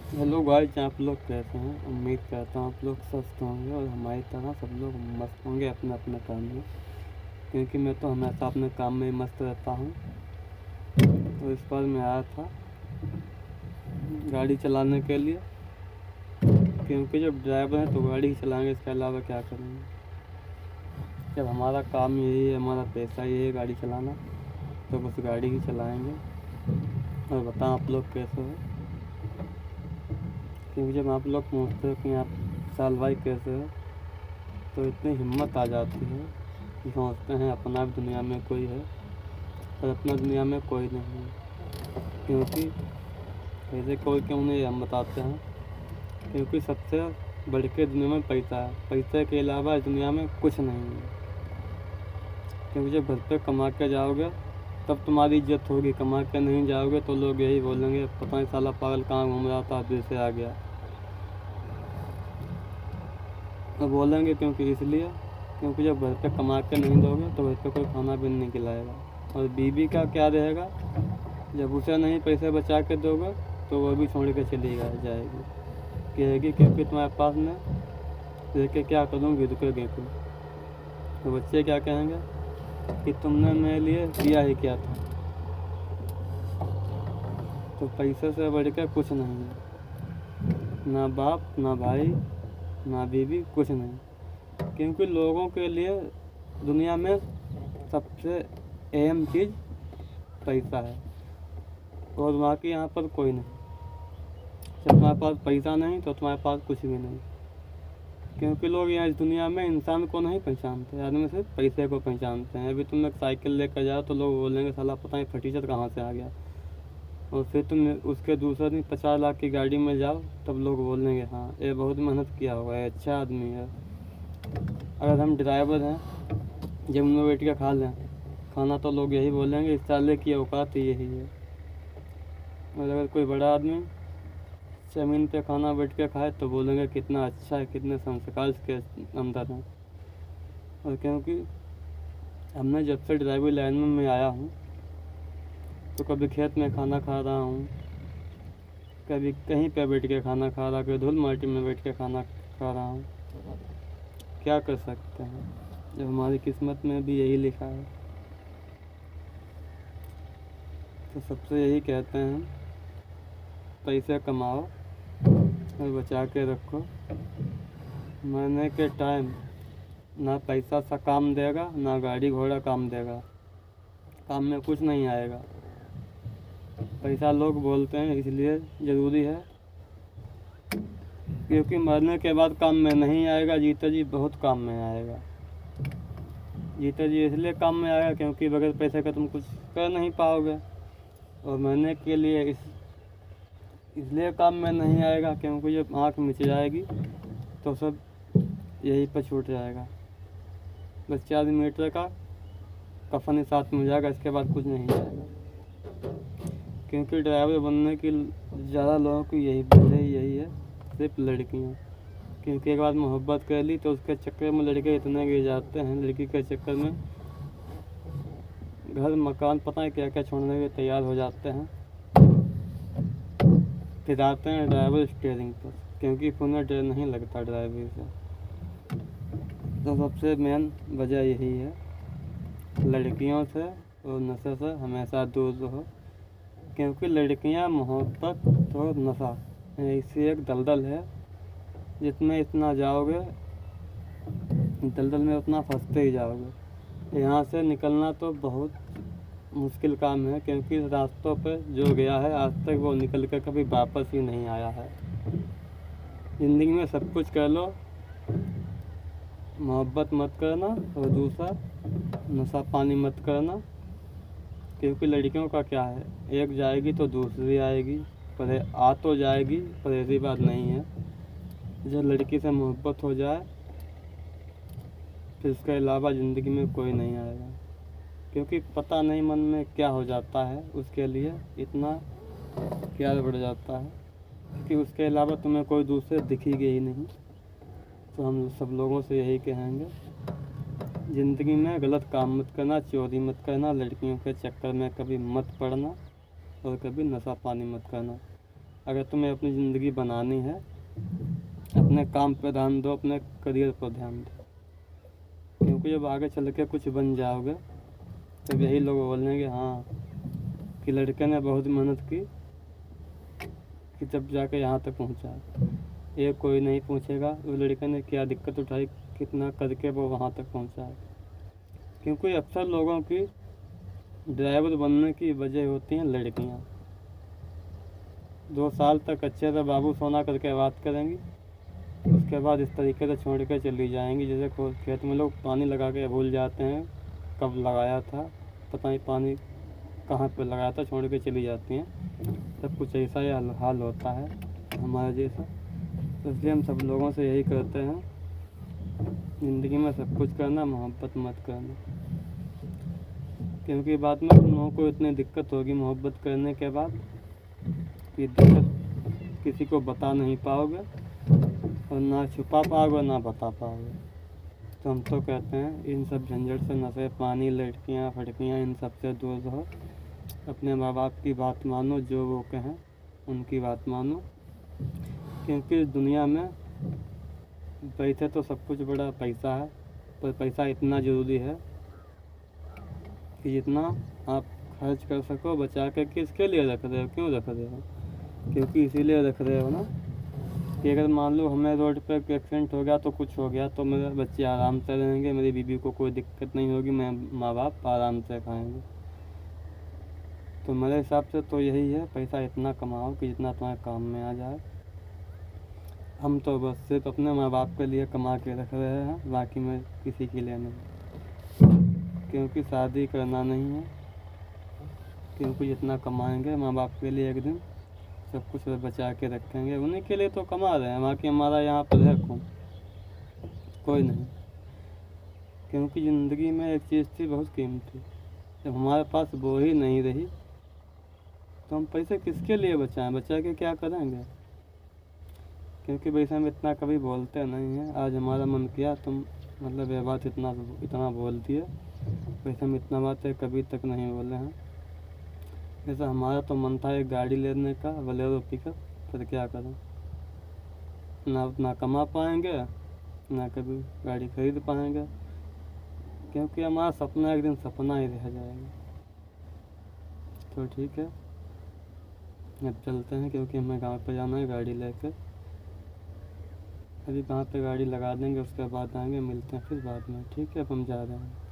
Hello guys, आप लोग कैसे हैं? उम्मीद करता हूँ आप लोग स्वस्थ होंगे और हमारी तरह सब लोग मस्त होंगे अपने अपने काम में। क्योंकि मैं तो हमेशा अपने काम में ही मस्त रहता हूँ। तो इस बार मैं आया था गाड़ी चलाने के लिए, क्योंकि जब ड्राइवर हैं तो गाड़ी ही चलाएंगे, इसके अलावा क्या करेंगे। जब हमारा काम यही है, हमारा पैसा यही है गाड़ी चलाना, तो बस गाड़ी ही चलाएंगे। और बताएं आप लोग कैसे हो। क्योंकि जब आप लोग पूछते हो कि आप साल भाई कैसे हो, तो इतनी हिम्मत आ जाती है कि सोचते हैं अपना भी दुनिया में कोई है, पर अपना दुनिया में कोई नहीं है। क्योंकि ऐसे कोई क्यों नहीं है, हम बताते हैं। क्योंकि सबसे बढ़ के दुनिया में पैसा है, पैसे के अलावा इस दुनिया में कुछ नहीं है। क्योंकि जब घर पे कमा के जाओगे तब तुम्हारी इज्जत होगी, कमा के नहीं जाओगे तो लोग यही बोलेंगे पता नहीं साला पागल कहाँ घूम रहा था, दिल से आ गया। तो बोलेंगे क्योंकि इसलिए क्योंकि जब घर पे कमा के नहीं दोगे तो घर पे कोई खाना भी नहीं खिलाएगा। और बीवी का क्या रहेगा, जब उसे नहीं पैसे बचा के दोगे तो वो भी छोड़ के चली जाएगी, कहेगी क्योंकि तुम्हारे पास में रह के क्या करूँगी, रुकेगी तुम। तो बच्चे क्या कहेंगे कि तुमने मेरे लिए किया ही क्या था। तो पैसे से बढ़ के कुछ नहीं है, ना बाप ना भाई ना बीवी, कुछ नहीं। क्योंकि लोगों के लिए दुनिया में सबसे अहम चीज़ पैसा है, और बाकी यहाँ पर कोई नहीं। जब तुम्हारे पास पैसा नहीं तो तुम्हारे पास कुछ भी नहीं। क्योंकि लोग यहाँ इस दुनिया में इंसान को नहीं पहचानते, आदमी सिर्फ पैसे को पहचानते हैं। अभी तुम एक साइकिल लेकर जाओ तो लोग बोलेंगे साला पता नहीं फटीचर कहाँ से आ गया। और फिर तुम उसके दूसरे दिन 50 लाख की गाड़ी में जाओ तब लोग बोलेंगे हाँ ये बहुत मेहनत किया हुआ है, अच्छा आदमी है। अगर हम ड्राइवर हैं, जब में बैठ के खा लें खाना तो लोग यही बोलेंगे इस साले की औकात ही यही है। और अगर कोई बड़ा आदमी ज़मीन पे खाना बैठ के खाए तो बोलेंगे कितना अच्छा है, कितने संस्कार इसके अंदर हैं। और क्योंकि हमने जब से ड्राइवरी लाइन में मैं आया हूँ तो कभी खेत में खाना खा रहा हूँ, कभी कहीं पे बैठ के खाना खा रहा, कभी धूल माटी में बैठ के खाना खा रहा हूँ। क्या कर सकते हैं जब हमारी किस्मत में भी यही लिखा है। तो सबसे यही कहते हैं पैसे कमाओ और बचा के रखो। मरने के टाइम ना पैसा सा काम देगा, ना गाड़ी घोड़ा काम देगा, काम में कुछ नहीं आएगा। पैसा लोग बोलते हैं इसलिए ज़रूरी है क्योंकि मरने के बाद काम में नहीं आएगा, जीते जी बहुत काम में आएगा। जीते जी इसलिए काम में आएगा क्योंकि बगैर पैसे का तुम कुछ कर नहीं पाओगे। और मरने के लिए इसलिए काम में नहीं आएगा क्योंकि जब आँख मिच जाएगी तो सब यहीं पर छूट जाएगा। बस 4 मीटर का कफन ही साथ में जाएगा, इसके बाद कुछ नहीं आएगा। क्योंकि ड्राइवर बनने की ज़्यादा लोगों की यही वजह यही है, सिर्फ लड़कियाँ। क्योंकि एक बार मोहब्बत कर ली तो उसके चक्कर में लड़के इतने गिर जाते हैं, लड़की के चक्कर में घर मकान पता है क्या क्या छोड़ने के तैयार हो जाते हैं। फिर आते हैं ड्राइवर स्टीयरिंग पर, क्योंकि उन्हें डर नहीं लगता ड्राइवर से। तो सबसे मेन वजह यही है, लड़कियों से और नशे से हमेशा दूर रहो। क्योंकि लड़कियां, मोहब्बत और नशा ऐसी एक दलदल है, जितने इतना जाओगे दलदल में उतना फंसते ही जाओगे। यहाँ से निकलना तो बहुत मुश्किल काम है, क्योंकि रास्तों पे जो गया है आज तक वो निकल कर कभी वापस ही नहीं आया है। ज़िंदगी में सब कुछ कर लो, मोहब्बत मत करना, और दूसरा नशा पानी मत करना। क्योंकि लड़कियों का क्या है, एक जाएगी तो दूसरी आएगी, पर आ तो जाएगी, पर ऐसी बात नहीं है। जब लड़की से मोहब्बत हो जाए फिर इसके अलावा ज़िंदगी में कोई नहीं आएगा। क्योंकि पता नहीं मन में क्या हो जाता है, उसके लिए इतना प्यार बढ़ जाता है कि उसके अलावा तुम्हें कोई दूसरे दिखेगी ही नहीं। तो हम सब लोगों से यही कहेंगे, ज़िंदगी में गलत काम मत करना, चोरी मत करना, लड़कियों के चक्कर में कभी मत पड़ना, और कभी नशा पानी मत करना। अगर तुम्हें अपनी ज़िंदगी बनानी है, अपने काम पर ध्यान दो, अपने करियर पर ध्यान दो, क्योंकि जब आगे चल के कुछ बन जाओगे तब यही लोग बोलेंगे हाँ कि लड़के ने बहुत मेहनत की कि जब जाके यहाँ तक पहुँचा। ये कोई नहीं पूछेगा उस लड़के ने क्या दिक्कत उठाई, कितना करके वो वहाँ तक पहुँचा है। क्योंकि अक्सर लोगों की ड्राइवर बनने की वजह होती हैं लड़कियाँ। 2 साल तक अच्छे से बाबू सोना करके बात करेंगी, उसके बाद इस तरीके से छोड़ के चली जाएंगी जैसे खेत में लोग पानी लगा के भूल जाते हैं कब लगाया था, पता नहीं पानी कहाँ पे लगाया था, छोड़ के चली जाती हैं। सब कुछ ऐसा ही हाल होता है हमारे जैसा। तो इसलिए हम सब लोगों से यही कहते हैं, ज़िंदगी में सब कुछ करना, मोहब्बत मत करना। क्योंकि बाद में तुम लोगों को इतनी दिक्कत होगी मोहब्बत करने के बाद कि दिक्कत किसी को बता नहीं पाओगे और ना छुपा पाओगे ना बता पाओगे। तो हम तो कहते हैं इन सब झंझट से, नशे पानी, लड़कियाँ फड़कियाँ, इन सब से दूर रहो। अपने माँ बाप की बात मानो, जो वो कहें उनकी बात मानो। क्योंकि इस दुनिया में पैसे तो सब कुछ बड़ा पैसा है, पर पैसा इतना ज़रूरी है कि जितना आप खर्च कर सको बचा के। किसके लिए रख रहे हो, क्यों रख रहे हो? क्योंकि इसीलिए रख रहे हो ना कि अगर मान लो हमें रोड पे एक्सीडेंट हो गया तो कुछ हो गया तो मेरे बच्चे आराम से रहेंगे, मेरी बीवी को कोई दिक्कत नहीं होगी, मैं माँ बाप आराम से खाएंगे। तो मेरे हिसाब से तो यही है, पैसा इतना कमाओ कि जितना तुम्हारे काम में आ जाए। हम तो बस सिर्फ अपने माँ बाप के लिए कमा के रख रहे हैं, बाकी में किसी के लिए नहीं। क्योंकि शादी करना नहीं है, क्योंकि जितना कमाएंगे माँ बाप के लिए एक दिन सब कुछ बचा के रखेंगे, उन्हीं के लिए तो कमा रहे हैं। बाकी हमारा यहाँ पर है कौन? कोई नहीं। क्योंकि ज़िंदगी में एक चीज़ थी बहुत कीमती, जब हमारे पास वो ही नहीं रही तो हम पैसे किसके लिए बचाएं, बचा के क्या करेंगे? क्योंकि वैसे हम इतना कभी बोलते नहीं हैं। आज हमारा मन किया तुम मतलब ये बात इतना बोल दिए, वैसे हम इतना बातें कभी तक नहीं बोले हैं। जैसे हमारा तो मन था एक गाड़ी लेने का, बोलेरो पिकअप, फिर क्या करें, ना उतना कमा पाएंगे ना कभी गाड़ी खरीद पाएंगे। क्योंकि हमारा सपना एक दिन सपना ही रह जाएगा। तो ठीक है, अब चलते हैं क्योंकि हमें गांव पे जाना है गाड़ी लेकर। अभी कहाँ पे गाड़ी लगा देंगे, उसके बाद आएंगे, मिलते हैं फिर बाद में। ठीक है, अब हम जा रहे हैं।